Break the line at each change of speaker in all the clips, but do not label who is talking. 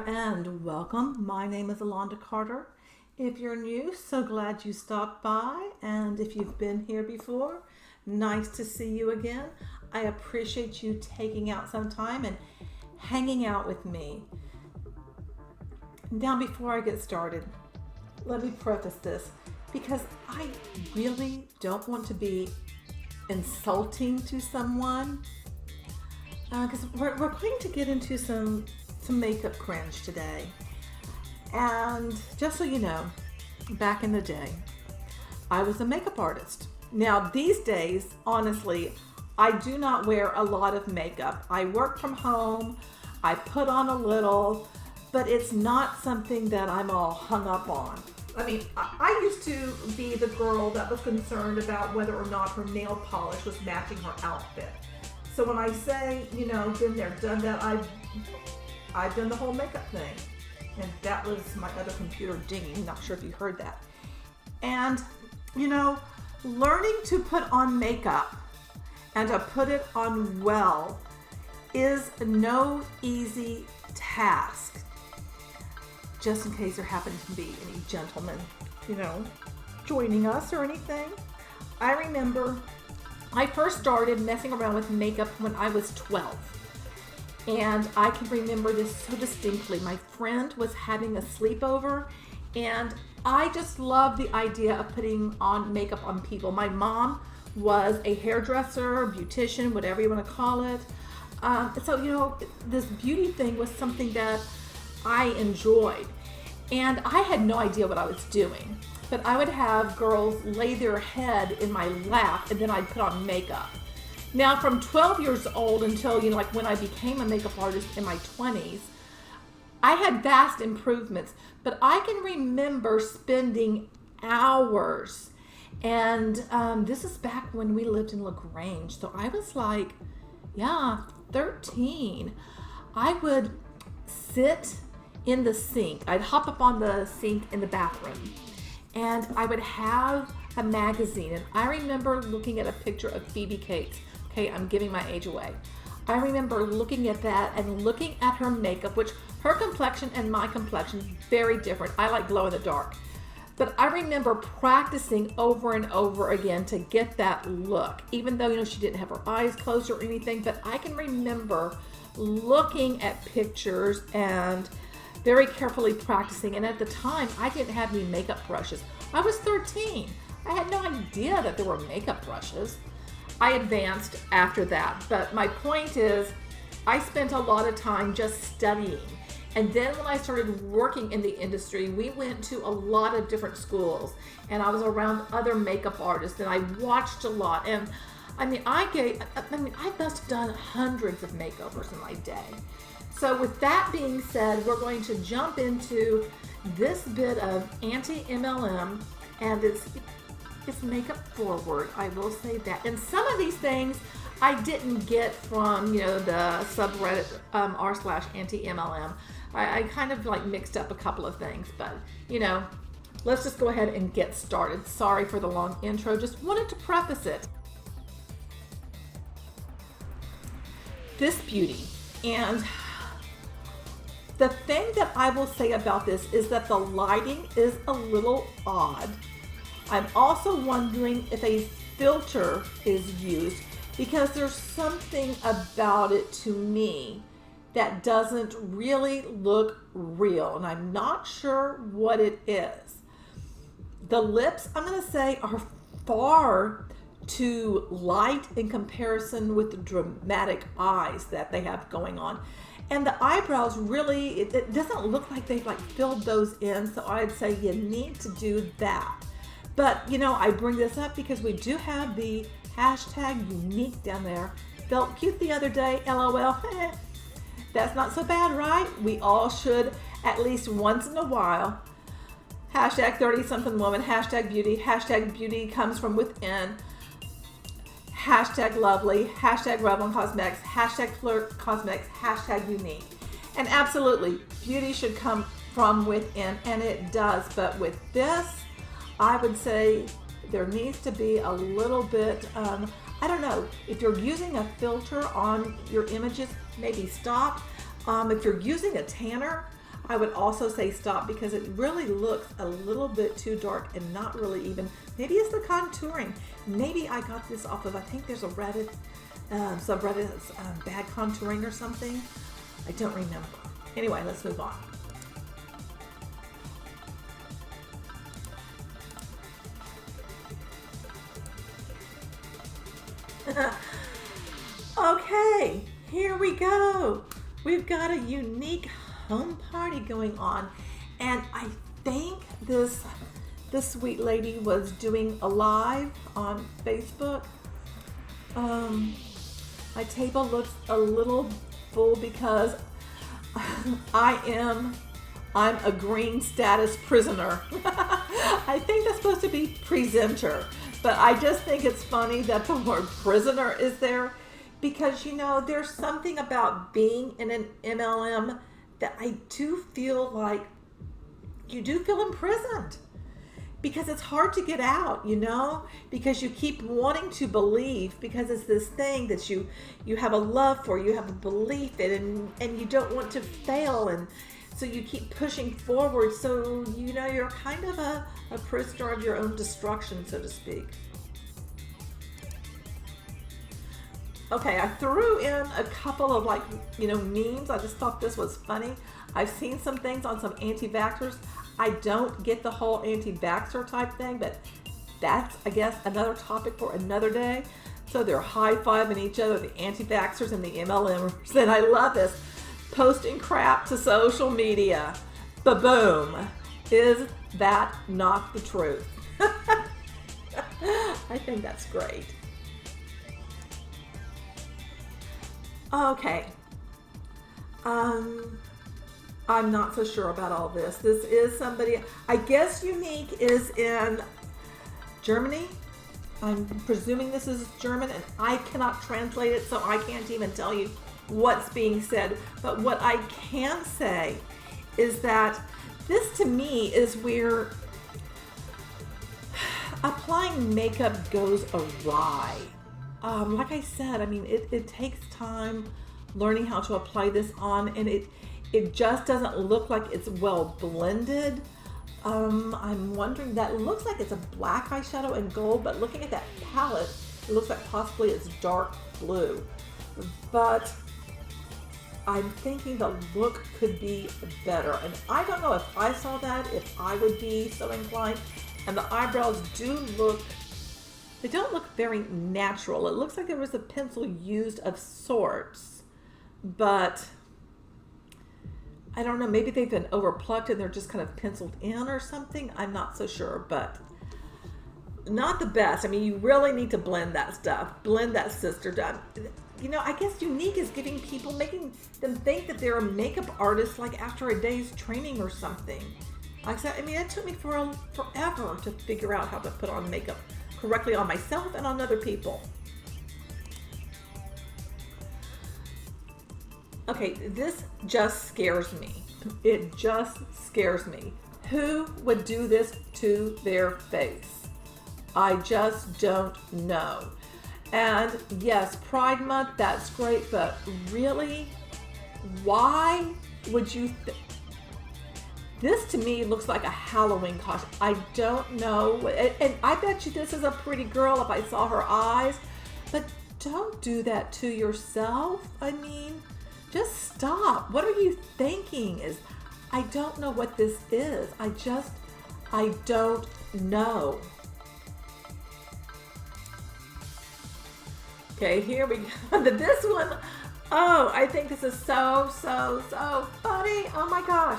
there and welcome. My name is Alonda Carter. If you're new, so glad you stopped by, and if you've been here before, nice to see you again. I appreciate you taking out some time and hanging out with me. Now, before I get started, let me preface this because I really don't want to be insulting to someone, because we're going to get into some makeup cringe today. And just so you know, back in the day, I was a makeup artist. Now these days, honestly, I do not wear a lot of makeup. I work from home, I put on a little, but it's not something that I'm all hung up on. I mean, I used to be the girl that was concerned about whether or not her nail polish was matching her outfit. So when I say, been there, done that, I've done the whole makeup thing. And that was my other computer dinging. Not sure if you heard that. And, learning to put on makeup and to put it on well is no easy task. Just in case there happens to be any gentlemen, joining us or anything. I remember I first started messing around with makeup when I was 12. And I can remember this so distinctly. My friend was having a sleepover, and I just loved the idea of putting on makeup on people. My mom was a hairdresser, beautician, whatever you want to call it. So, this beauty thing was something that I enjoyed. And I had no idea what I was doing. But I would have girls lay their head in my lap, and then I'd put on makeup. Now, from 12 years old until, when I became a makeup artist in my 20s, I had vast improvements, but I can remember spending hours. And this is back when we lived in LaGrange. So I was 13. I would sit in the sink. I'd hop up on the sink in the bathroom, and I would have a magazine. And I remember looking at a picture of Phoebe Cates. Okay, I'm giving my age away. I remember looking at that and looking at her makeup, which her complexion and my complexion is very different. I like glow in the dark. But I remember practicing over and over again to get that look, even though, she didn't have her eyes closed or anything. But I can remember looking at pictures and very carefully practicing. And at the time, I didn't have any makeup brushes. I was 13. I had no idea that there were makeup brushes. I advanced after that, but my point is I spent a lot of time just studying. And then when I started working in the industry, we went to a lot of different schools, and I was around other makeup artists, and I watched a lot. And I must have done hundreds of makeovers in my day. So with that being said, we're going to jump into this bit of anti-MLM, and it's makeup forward, I will say that. And some of these things I didn't get from, the subreddit r/anti-MLM. I kind of mixed up a couple of things, but, let's just go ahead and get started. Sorry for the long intro, just wanted to preface it. This beauty, and the thing that I will say about this is that the lighting is a little odd. I'm also wondering if a filter is used, because there's something about it to me that doesn't really look real, and I'm not sure what it is. The lips, I'm going to say, are far too light in comparison with the dramatic eyes that they have going on. And the eyebrows really, it doesn't look like they've filled those in, so I'd say you need to do that. But, I bring this up because we do have the hashtag unique down there. Felt cute the other day, LOL. That's not so bad, right? We all should, at least once in a while. Hashtag 30-something woman, hashtag beauty comes from within. Hashtag lovely, hashtag Revlon Cosmetics, hashtag flirt cosmetics, hashtag unique. And absolutely, beauty should come from within, and it does. But with this, I would say there needs to be a little bit, I don't know, if you're using a filter on your images, maybe stop. If you're using a tanner, I would also say stop because it really looks a little bit too dark and not really even. Maybe it's the contouring. Maybe I got this off of, I think there's a Reddit subreddit, bad contouring or something. I don't remember. Anyway, let's move on. Okay, here we go. We've got a unique home party going on, and I think this sweet lady was doing a live on Facebook. My table looks a little full because I'm a green status prisoner. I think that's supposed to be presenter, but I just think it's funny that the word prisoner is there because, you know, there's something about being in an MLM that I do feel like you do feel imprisoned because it's hard to get out, you know, because you keep wanting to believe because it's this thing that you have a love for, you have a belief in, and you don't want to fail, and so you keep pushing forward. So, you know, you're kind of a prisoner of your own destruction, so to speak. Okay, I threw in a couple of, like, you know, memes. I just thought this was funny. I've seen some things on some anti-vaxxers. I don't get the whole anti-vaxxer type thing, but that's, I guess, another topic for another day. So they're high-fiving each other, the anti-vaxxers and the MLMers. And I love this. Posting crap to social media. Ba-boom. Is that not the truth? I think that's great. Okay. I'm not so sure about all this. This is somebody, I guess Unique is in Germany. I'm presuming this is German, and I cannot translate it, so I can't even tell you what's being said. But what I can say is that this to me is where applying makeup goes awry. Like I said, I mean, it takes time learning how to apply this on, and it just doesn't look like it's well blended. I'm wondering, that looks like it's a black eyeshadow and gold, but looking at that palette, it looks like possibly it's dark blue. But I'm thinking the look could be better. And I don't know if I saw that, if I would be so inclined. And the eyebrows they don't look very natural. It looks like there was a pencil used of sorts, but I don't know, maybe they've been overplucked and they're just kind of penciled in or something. I'm not so sure, but not the best. I mean, you really need to blend that stuff. Blend that sister down. You know, I guess Unique is giving people, making them think that they're a makeup artist like after a day's training or something. Like I said, I mean, it took me forever to figure out how to put on makeup correctly on myself and on other people. Okay, this just scares me. It just scares me. Who would do this to their face? I just don't know. And yes, Pride Month, that's great, but really, why would you this to me looks like a Halloween costume. I don't know. And I bet you this is a pretty girl if I saw her eyes. But don't do that to yourself. I mean, just stop. What are you thinking? I don't know what this is. I don't know. Okay, here we go. This one, oh, I think this is so funny. Oh my gosh.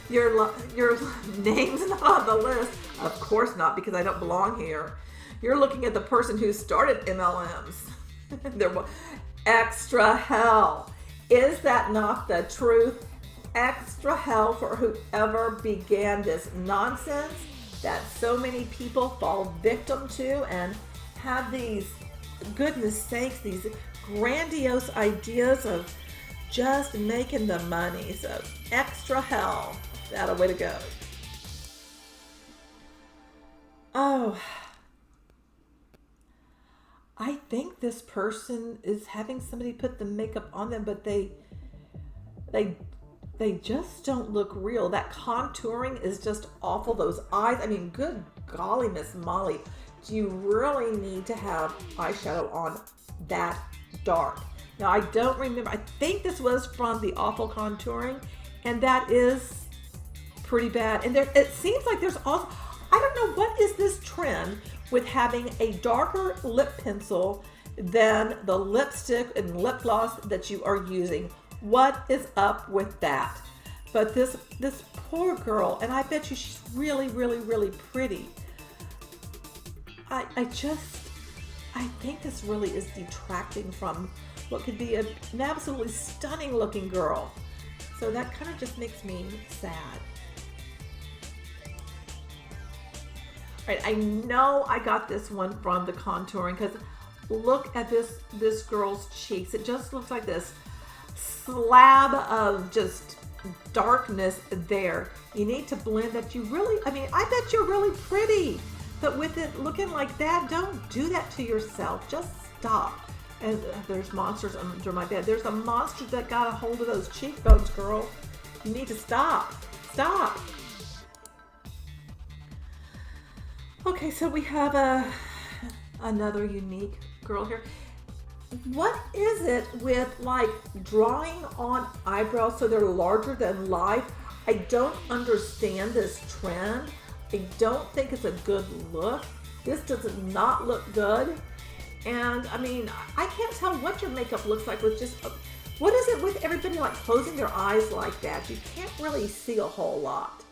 Your name's not on the list. Of course not, because I don't belong here. You're looking at the person who started MLMs. They're extra hell. Is that not the truth? Extra hell for whoever began this nonsense that so many people fall victim to and have these, goodness sakes, these grandiose ideas of just making the money. So extra hell. That a way to go. Oh, I think this person is having somebody put the makeup on them, but they they just don't look real. That contouring is just awful. Those eyes, I mean, good golly, Miss Molly, do you really need to have eyeshadow on that dark? Now, I don't remember. I think this was from the Awful Contouring, and that is pretty bad. And there, it seems like there's also, I don't know, what is this trend with having a darker lip pencil than the lipstick and lip gloss that you are using? What is up with that? But this poor girl, and I bet you she's really, really, really pretty. I think this really is detracting from what could be an absolutely stunning looking girl. So that kind of just makes me sad. All right, I know I got this one from the contouring because look at this girl's cheeks. It just looks like this slab of just darkness there. You need to blend that. You really, I mean, I bet you're really pretty, but with it looking like that, don't do that to yourself. Just stop. And there's monsters under my bed. There's a monster that got a hold of those cheekbones, girl. You need to stop. Stop. Okay, so we have another unique girl here. What is it with like drawing on eyebrows so they're larger than life? I don't understand this trend. I don't think it's a good look. This does not look good. And I mean, I can't tell what your makeup looks like with just, what is it with everybody like closing their eyes like that? You can't really see a whole lot.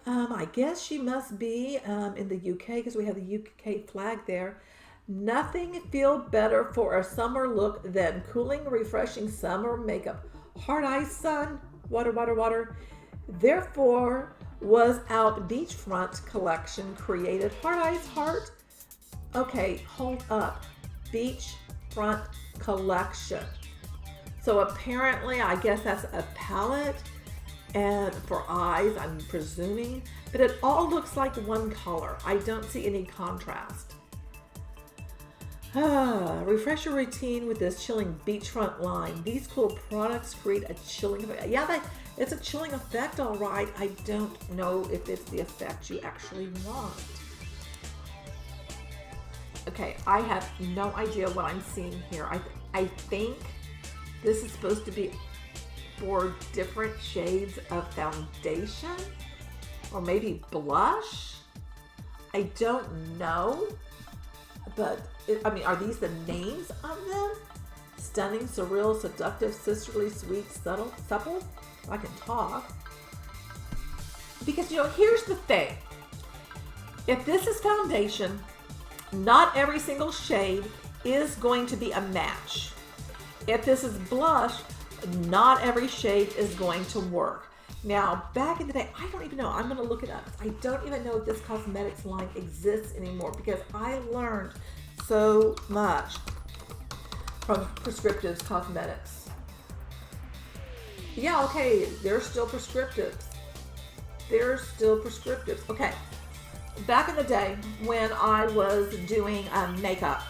I guess she must be in the UK because we have the UK flag there. Nothing feels better for a summer look than cooling, refreshing summer makeup. Hard eyes, sun, water, water, water. Therefore was out beachfront collection created. Hard eyes, heart. Okay, hold up. Beachfront collection. So apparently, I guess that's a palette and for eyes, I'm presuming, but it all looks like one color. I don't see any contrast. Refresh your routine with this chilling beachfront line. These cool products create a chilling effect. Yeah, it's a chilling effect, all right. I don't know if it's the effect you actually want. Okay, I have no idea what I'm seeing here. I think this is supposed to be for different shades of foundation or maybe blush. I don't know, but I mean, are these the names of them? Stunning, surreal, seductive, sisterly, sweet, subtle, supple. I can talk. Because, you know, here's the thing. If this is foundation, not every single shade is going to be a match. If this is blush, not every shade is going to work. Now, back in the day, I don't even know. I'm going to look it up. I don't even know if this cosmetics line exists anymore because I learned so much from Prescriptives Cosmetics. Yeah, okay, they're still Prescriptives. They're still Prescriptives. Okay, back in the day when I was doing makeup,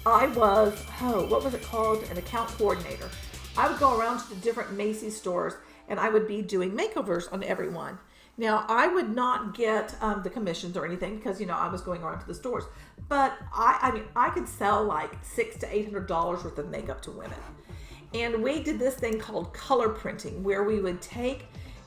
I was, what was it called? An account coordinator. I would go around to the different Macy's stores and I would be doing makeovers on everyone. Now, I would not get the commissions or anything because, you know, I was going around to the stores. But I mean, I could sell like $600 to $800 worth of makeup to women. And we did this thing called color printing where we would take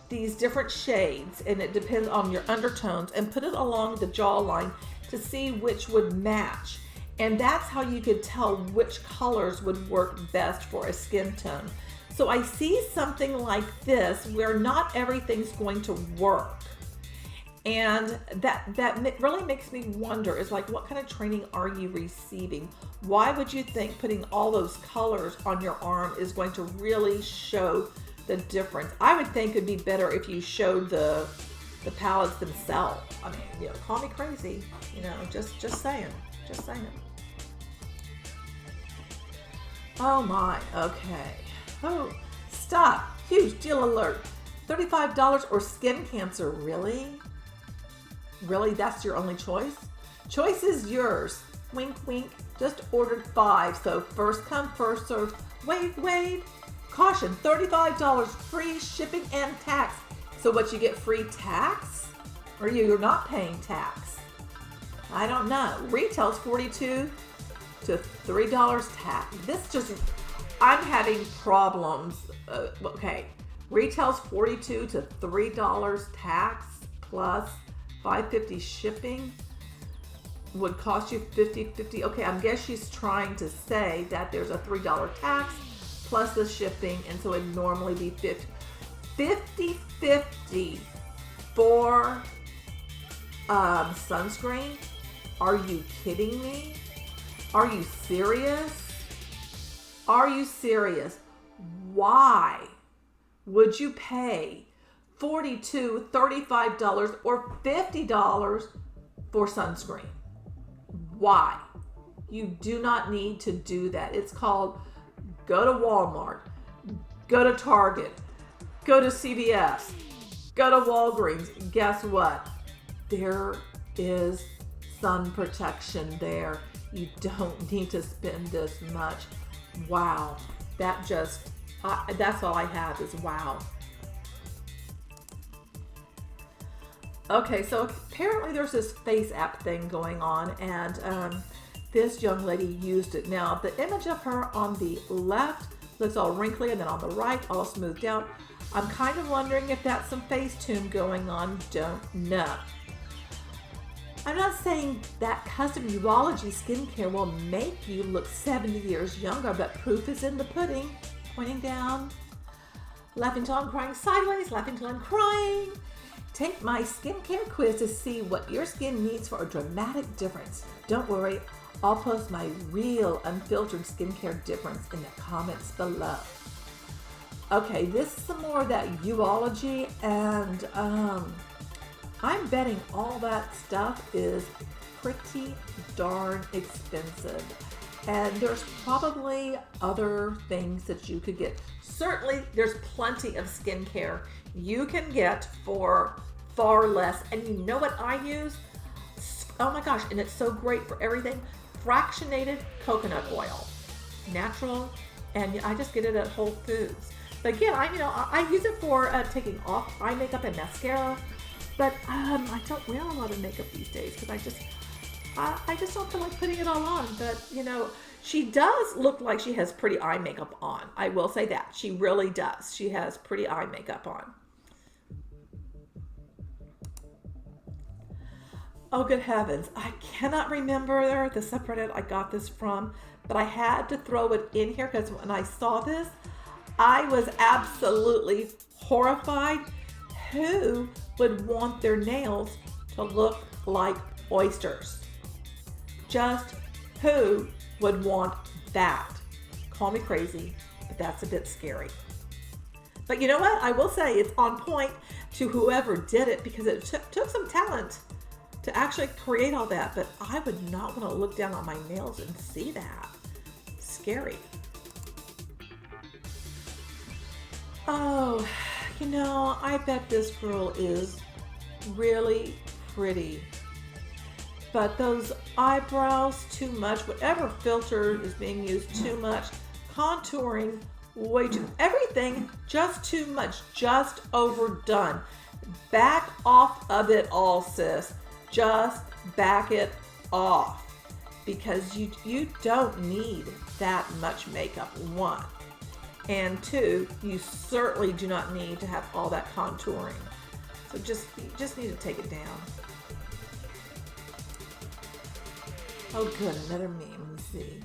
these different shades, and it depends on your undertones, and put it along the jawline to see which would match. And that's how you could tell which colors would work best for a skin tone. So I see something like this where not everything's going to work. And that really makes me wonder is like, what kind of training are you receiving? Why would you think putting all those colors on your arm is going to really show the difference? I would think it'd be better if you showed the palettes themselves. I mean, you know, call me crazy, you know, just saying. Oh my, okay. Oh, stop. Huge deal alert. $35 or skin cancer, really? Really, that's your only choice? Choice is yours. Wink, wink. Just ordered 5, so first come, first served. Wait. Caution, $35 free shipping and tax. So what, you get free tax? Or you're not paying tax? I don't know. Retails $42 to $3 tax. This just, I'm having problems. Okay, retails $42 to $3 tax plus $5.50 shipping would cost you $50. Okay, I guess she's trying to say that there's a $3 tax plus the shipping, and so it'd normally be $50 for sunscreen. Are you kidding me? Are you serious? Are you serious? Why would you pay $42, $35, or $50 for sunscreen? Why? You do not need to do that. It's called go to Walmart, go to Target, go to CVS, go to Walgreens. Guess what? There is sun protection there. You don't need to spend this much. Wow. That just, that's all I have is wow. Okay, so apparently there's this face app thing going on, and this young lady used it. Now, the image of her on the left looks all wrinkly, and then on the right, all smoothed out. I'm kind of wondering if that's some Facetune going on. Don't know. I'm not saying that custom urology skincare will make you look 70 years younger, but proof is in the pudding. Pointing down, laughing till I'm crying sideways, laughing till I'm crying. Take my skincare quiz to see what your skin needs for a dramatic difference. Don't worry, I'll post my real unfiltered skincare difference in the comments below. Okay, this is some more of that urology, and I'm betting all that stuff is pretty darn expensive. And there's probably other things that you could get. Certainly, there's plenty of skincare you can get for far less. And you know what I use? Oh my gosh, and it's so great for everything. Fractionated coconut oil. Natural, and I just get it at Whole Foods. But again, I use it for taking off eye makeup and mascara. But I don't wear a lot of makeup these days because I just don't feel like putting it all on. But, she does look like she has pretty eye makeup on. I will say that. She really does. She has pretty eye makeup on. Oh, good heavens. I cannot remember the subreddit I got this from, but I had to throw it in here because when I saw this, I was absolutely horrified. Who would want their nails to look like oysters? Just who would want that? Call me crazy, but that's a bit scary. But you know what? I will say it's on point to whoever did it because it took some talent to actually create all that. But I would not want to look down on my nails and see that. Scary. Oh, I bet this girl is really pretty. But those eyebrows, too much. Whatever filter is being used, too much. Contouring, way too. Everything, just too much. Just overdone. Back off of it all, sis. Just back it off. Because you don't need that much makeup, one. And two, you certainly do not need to have all that contouring. So you just need to take it down. Oh good, another meme, let me see.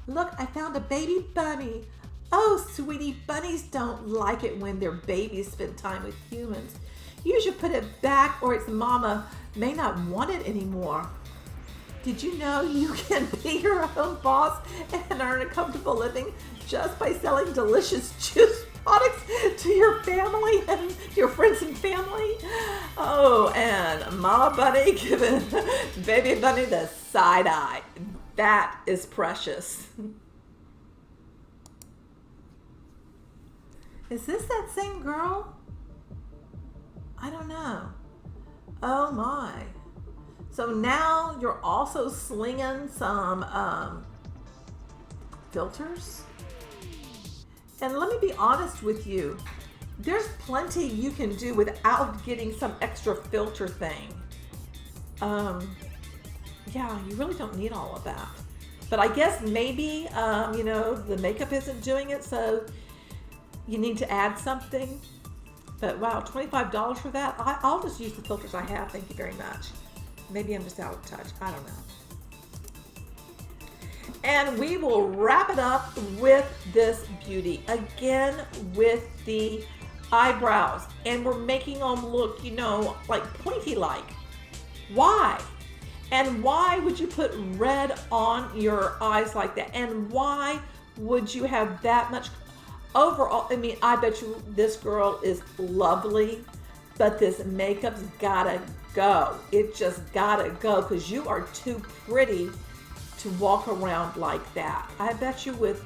Look, I found a baby bunny. Oh sweetie, bunnies don't like it when their babies spend time with humans. You should put it back or its mama may not want it anymore. Did you know you can be your own boss and earn a comfortable living just by selling delicious juice products to your family and your friends and family? Oh, and Mama Bunny giving Baby Bunny the side eye. That is precious. Is this that same girl? I don't know. Oh my. So now you're also slinging some filters? And let me be honest with you, there's plenty you can do without getting some extra filter thing. Yeah, you really don't need all of that. But I guess maybe, you know, the makeup isn't doing it, so you need to add something. But wow, $25 for that? I'll just use the filters I have, thank you very much. Maybe I'm just out of touch, I don't know. And we will wrap it up with this beauty. Again, with the eyebrows. And we're making them look, you know, like pointy-like. Why? And why would you put red on your eyes like that? And why would you have that much? Overall, I mean, I bet you this girl is lovely, but this makeup's gotta go. It just gotta go because you are too pretty to walk around like that. I bet you with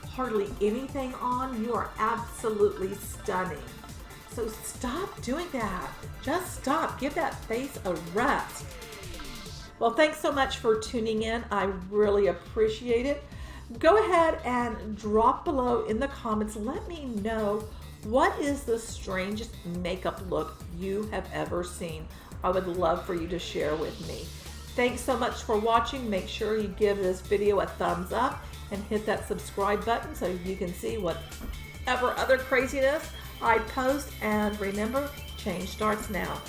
hardly anything on, you are absolutely stunning. So stop doing that. Just stop. Give that face a rest. Well, thanks so much for tuning in. I really appreciate it. Go ahead and drop below in the comments. Let me know what is the strangest makeup look you have ever seen. I would love for you to share with me. Thanks so much for watching. Make sure you give this video a thumbs up and hit that subscribe button so you can see whatever other craziness I post. And remember, change starts now.